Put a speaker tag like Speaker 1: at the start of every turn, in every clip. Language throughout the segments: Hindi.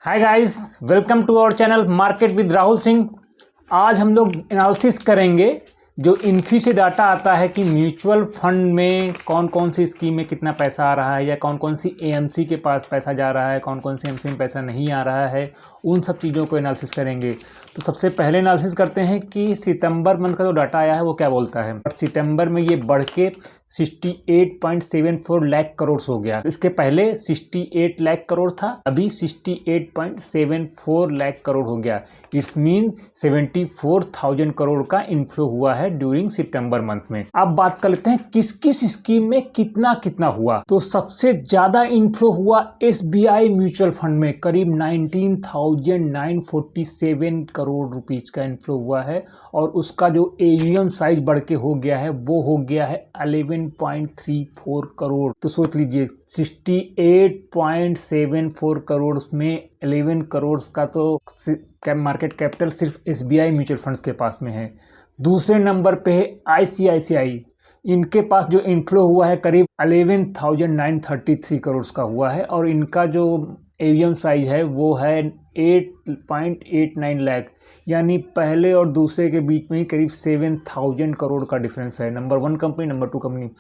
Speaker 1: Hi guys, welcome to our channel market with Rahul Singh. आज हम लोग एनालिसिस करेंगे जो इन्फी से डाटा आता है कि म्यूचुअल फंड में कौन कौन सी स्कीम में कितना पैसा आ रहा है या कौन कौन सी एएमसी के पास पैसा जा रहा है, कौन कौन सी एएमसी में पैसा नहीं आ रहा है। उन सब चीज़ों को एनालिसिस करेंगे। तो सबसे पहले एनालिसिस करते हैं कि सितंबर मंथ का जो डाटा आया है वो क्या बोलता है। बट सितंबर में ये बढ़ के 68.74 लाख करोड़ हो गया। इसके पहले 68 लाख करोड़ था, अभी 68.74 लाख करोड़ हो गया। इट्स मीन 74,000 करोड़ का इन्फ्लो हुआ है ड्यूरिंग सितंबर मंथ में। अब बात कर लेते हैं किस किस स्कीम में कितना कितना हुआ। तो सबसे ज्यादा इन्फ्लो हुआ एसबीआई म्यूचुअल फंड में, करीब 19,947 करोड़ रुपीज का इन्फ्लो हुआ है और उसका जो एयूएम साइज बढ़ के हो गया है वो हो गया है 11.34 करोड़। तो सोच लीजिए 68.74 करोड़ में 11 करोड़ का तो मार्केट कैपिटल सिर्फ एसबीआई म्यूचुअल फंड्स के पास में है। दूसरे नंबर पे है आईसीआईसीआई। इनके पास जो इन्फ्लो हुआ है करीब 11,933 करोड़ का हुआ है और इनका जो एयूएम साइज है वो है 8.89 लाख, यानी पहले और दूसरे के बीच में ही करीब 7,000 करोड़ का डिफरेंस है। Number 1 company, number 2 company.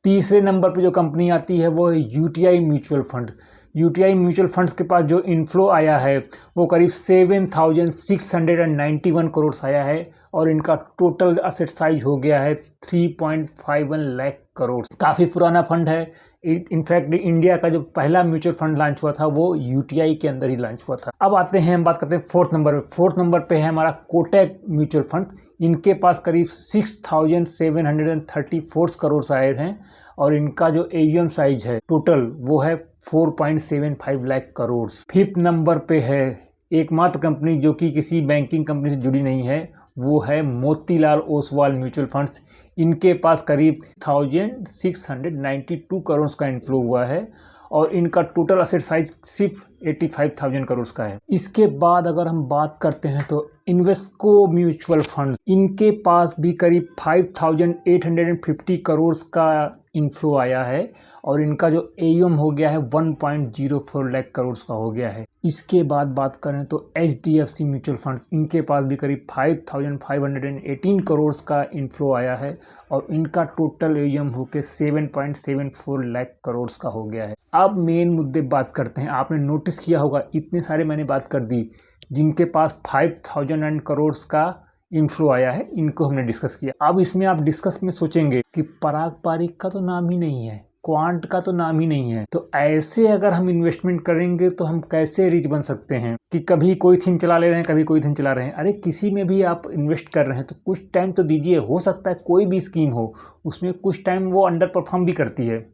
Speaker 1: तीसरे नंबर पे जो कंपनी आती है वो है UTI mutual fund. UTI mutual funds के पास जो इन्फ्लो आया है वो करीब 7,691 करोड़ आया है और इनका टोटल असेट साइज हो गया है 3.51 लाख करोड़। काफ़ी पुराना फंड है। इनफैक्ट इंडिया का जो पहला म्यूचुअल फंड लॉन्च हुआ था वो यूटीआई के अंदर ही लॉन्च हुआ था। अब आते हैं, हम बात करते हैं फोर्थ नंबर पे। फोर्थ नंबर पे है हमारा कोटक म्यूचुअल फंड। इनके पास करीब 6,734 करोड़ आए हैं और इनका जो एयूएम साइज है टोटल वो है 4.75 लाख करोड़। फिफ्थ नंबर पे है एकमात्र कंपनी जो कि किसी बैंकिंग कंपनी से जुड़ी नहीं है, वो है मोतीलाल ओसवाल म्यूचुअल फंड्स। इनके पास करीब 1,692 करोड़ का इन्फ्लो हुआ है और इनका टोटल असेट साइज सिर्फ 85,000 करोड़ का है। इसके बाद अगर हम बात करते हैं तो इन्वेस्को म्यूचुअल फंड, इनके पास भी करीब 5,850 करोड़ का इन्फ्लो आया है और इनका जो एयूएम हो गया है 1.04 लाख करोड़ का हो गया है। इसके बाद बात करें तो एचडीएफसी म्यूचुअल फंड्स, इनके पास भी करीब 5,518 करोड़ का इन्फ्लो आया है और इनका टोटल एयूएम होकर 7.74 लाख करोड़ का हो गया है। अब मेन मुद्दे बात करते हैं। आपने नोटिस किया होगा इतने सारे मैंने बात कर दी जिनके पास 5,000 करोड़ का इन्फ्लो आया है, इनको हमने डिस्कस किया। अब इसमें आप डिस्कस में सोचेंगे कि पराग पारिक का तो नाम ही नहीं है, क्वांट का तो नाम ही नहीं है, तो ऐसे अगर हम इन्वेस्टमेंट करेंगे तो हम कैसे रिच बन सकते हैं कि कभी कोई थीम चला ले रहे हैं, कभी कोई थीम चला रहे हैं। अरे किसी में भी आप इन्वेस्ट कर रहे हैं तो कुछ टाइम तो दीजिए। हो सकता है कोई भी स्कीम हो उसमें कुछ टाइम वो अंडर परफॉर्म भी करती है,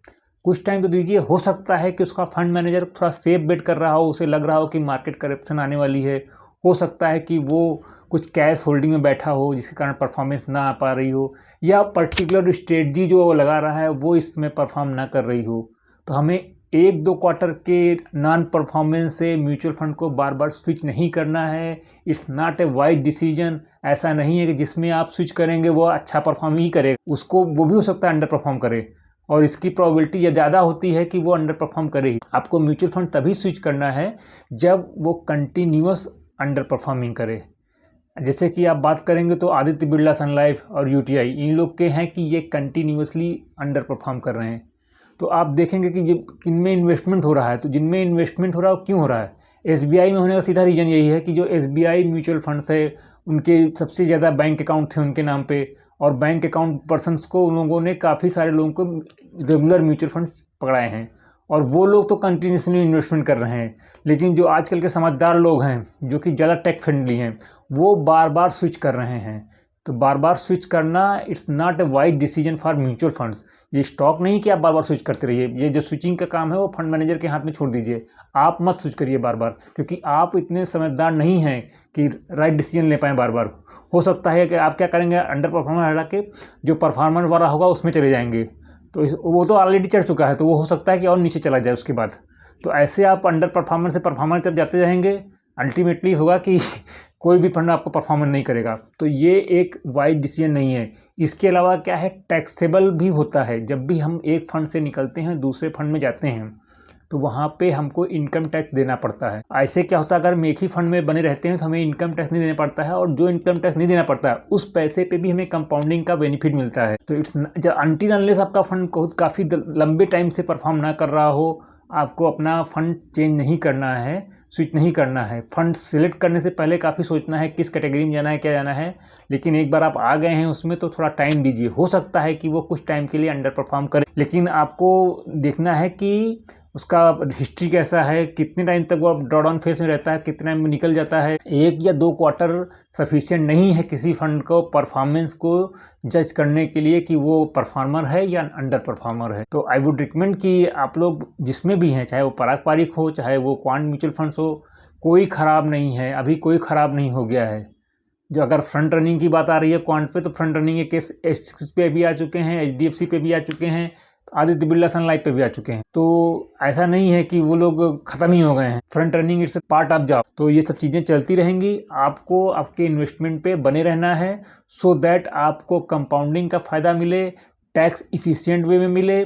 Speaker 1: कुछ टाइम तो दीजिए। हो सकता है कि उसका फंड मैनेजर थोड़ा सेफ बेट कर रहा हो, उसे लग रहा हो कि मार्केट करेक्शन आने वाली है। हो सकता है कि वो कुछ कैश होल्डिंग में बैठा हो जिसके कारण परफॉर्मेंस ना आ पा रही हो, या पर्टिकुलर स्ट्रेटजी जो वो लगा रहा है वो इसमें परफॉर्म ना कर रही हो। तो हमें 1-2 क्वार्टर के नॉन परफॉर्मेंस से म्यूचुअल फंड को बार बार स्विच नहीं करना है। It's not a wise decision. ऐसा नहीं है कि जिसमें आप स्विच करेंगे वो अच्छा परफॉर्म ही करे, उसको वो भी हो सकता है अंडर परफॉर्म करे और इसकी प्रोबेबिलिटी ये ज़्यादा होती है कि वो अंडर परफॉर्म करे। आपको म्यूचुअल फंड तभी स्विच करना है जब वो कंटिन्यूअस अंडर परफॉर्मिंग करे। जैसे कि आप बात करेंगे तो आदित्य बिरला सन लाइफ और यूटीआई, इन लोग के हैं कि ये कंटिन्यूअसली अंडर परफॉर्म कर रहे हैं। तो आप देखेंगे कि इनमें इन्वेस्टमेंट हो रहा है, तो जिनमें इन्वेस्टमेंट हो रहा है वो क्यों हो रहा है। एसबीआई में होने का सीधा रीज़न यही है कि जो एसबीआई म्यूचुअल फंड्स है उनके सबसे ज़्यादा बैंक अकाउंट थे उनके नाम पे, और बैंक अकाउंट पर्सनस को उन लोगों ने काफ़ी सारे लोगों को रेगुलर म्यूचुअल फंड्स पकड़ाए हैं और वो लोग तो कंटिन्यूसली इन्वेस्टमेंट कर रहे हैं। लेकिन जो आजकल के समझदार लोग हैं जो कि ज़्यादा टेक फ्रेंडली हैं वो बार बार स्विच कर रहे हैं। तो बार बार स्विच करना it's not a wise decision for mutual funds. ये स्टॉक नहीं कि आप बार बार स्विच करते रहिए, ये जो स्विचिंग का काम है वो फंड मैनेजर के हाथ में छोड़ दीजिए। आप मत स्विच करिए बार बार, क्योंकि आप इतने समझदार नहीं हैं कि राइट डिसीजन ले पाएँ बार बार। हो सकता है कि आप क्या करेंगे, अंडर परफॉर्मर हटा के जो परफॉर्मर वाला होगा उसमें चले जाएंगे, तो वो तो ऑलरेडी चढ़ चुका है तो वो हो सकता है कि और नीचे चला जाए उसके बाद। तो ऐसे आप अंडर परफॉर्मर से परफॉर्मर जब जाते जाएंगे अल्टीमेटली होगा कि कोई भी फंड आपको परफॉर्मेंस नहीं करेगा। तो ये एक वाइज डिसीजन नहीं है। इसके अलावा क्या है, टैक्सेबल भी होता है। जब भी हम एक फंड से निकलते हैं दूसरे फंड में जाते हैं तो वहाँ पे हमको इनकम टैक्स देना पड़ता है। ऐसे क्या होता है, अगर हम एक ही फंड में बने रहते हैं तो हमें इनकम टैक्स नहीं देना पड़ता है, और जो इनकम टैक्स नहीं देना पड़ता है उस पैसे पे भी हमें कंपाउंडिंग का बेनिफिट मिलता है। तो इट्स अनटिल अनलेस आपका फंड काफ़ी लंबे टाइम से परफॉर्म ना कर रहा हो, आपको अपना फ़ंड चेंज नहीं करना है, स्विच नहीं करना है। फ़ंड सिलेक्ट करने से पहले काफ़ी सोचना है किस कैटेगरी में जाना है, क्या जाना है। लेकिन एक बार आप आ गए हैं उसमें तो थोड़ा टाइम दीजिए। हो सकता है कि वो कुछ टाइम के लिए अंडर परफॉर्म करे, लेकिन आपको देखना है कि उसका हिस्ट्री कैसा है, कितने टाइम तक वो ड्रॉडाउन फेस में रहता है, कितने टाइम में निकल जाता है। 1 या 2 क्वार्टर सफिशिएंट नहीं है किसी फंड को परफॉर्मेंस को जज करने के लिए कि वो परफॉर्मर है या अंडर परफॉर्मर है। तो आई वुड रिकमेंड कि आप लोग जिसमें भी हैं, चाहे वो पारंपरिक हो चाहे वो क्वांट म्यूचुअल फंड्स हो, कोई ख़राब नहीं है, अभी कोई ख़राब नहीं हो गया है। जो अगर फ्रंट रनिंग की बात आ रही है क्वांट पे, तो फ्रंट रनिंग के केस एच पे भी आ चुके हैं, HDFC पे भी आ चुके हैं, आदित्य बिरला सन लाइफ पे भी आ चुके हैं। तो ऐसा नहीं है कि वो लोग ख़त्म ही हो गए हैं। Front running it's part of job. तो ये सब चीज़ें चलती रहेंगी। आपको आपके इन्वेस्टमेंट पे बने रहना है, सो दैट आपको कंपाउंडिंग का फ़ायदा मिले, टैक्स इफ़िशिएंट वे में मिले,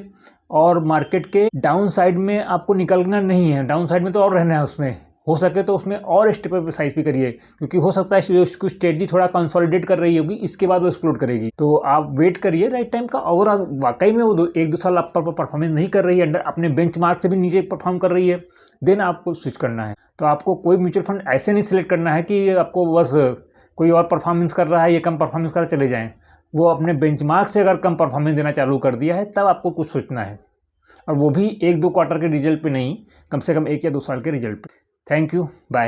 Speaker 1: और मार्केट के डाउन साइड में आपको निकलना नहीं है। डाउन साइड में तो और रहना है, उसमें हो सके तो उसमें और स्टेप साइज भी करिए, क्योंकि हो सकता है उसकी स्ट्रेटजी थोड़ा कंसोलिडेट कर रही होगी, इसके बाद वो एक्सप्लोर करेगी। तो आप वेट करिए राइट टाइम का। और वाकई में वो 1-2 साल आप परफॉर्मेंस नहीं कर रही है, अंडर अपने बेंचमार्क से भी नीचे परफॉर्म कर रही है, देन आपको स्विच करना है। तो आपको कोई म्यूचुअल फंड ऐसे नहीं सिलेक्ट करना है कि आपको बस कोई और परफॉर्मेंस कर रहा है, ये कम परफॉर्मेंस कर चले जाएँ। वो अपने बेंचमार्क से अगर कम परफॉर्मेंस देना चालू कर दिया है, तब आपको कुछ सोचना है, और वो भी 1-2 क्वार्टर के रिजल्ट पे नहीं, कम से कम 1 या 2 साल के रिजल्ट पे। Thank you, bye.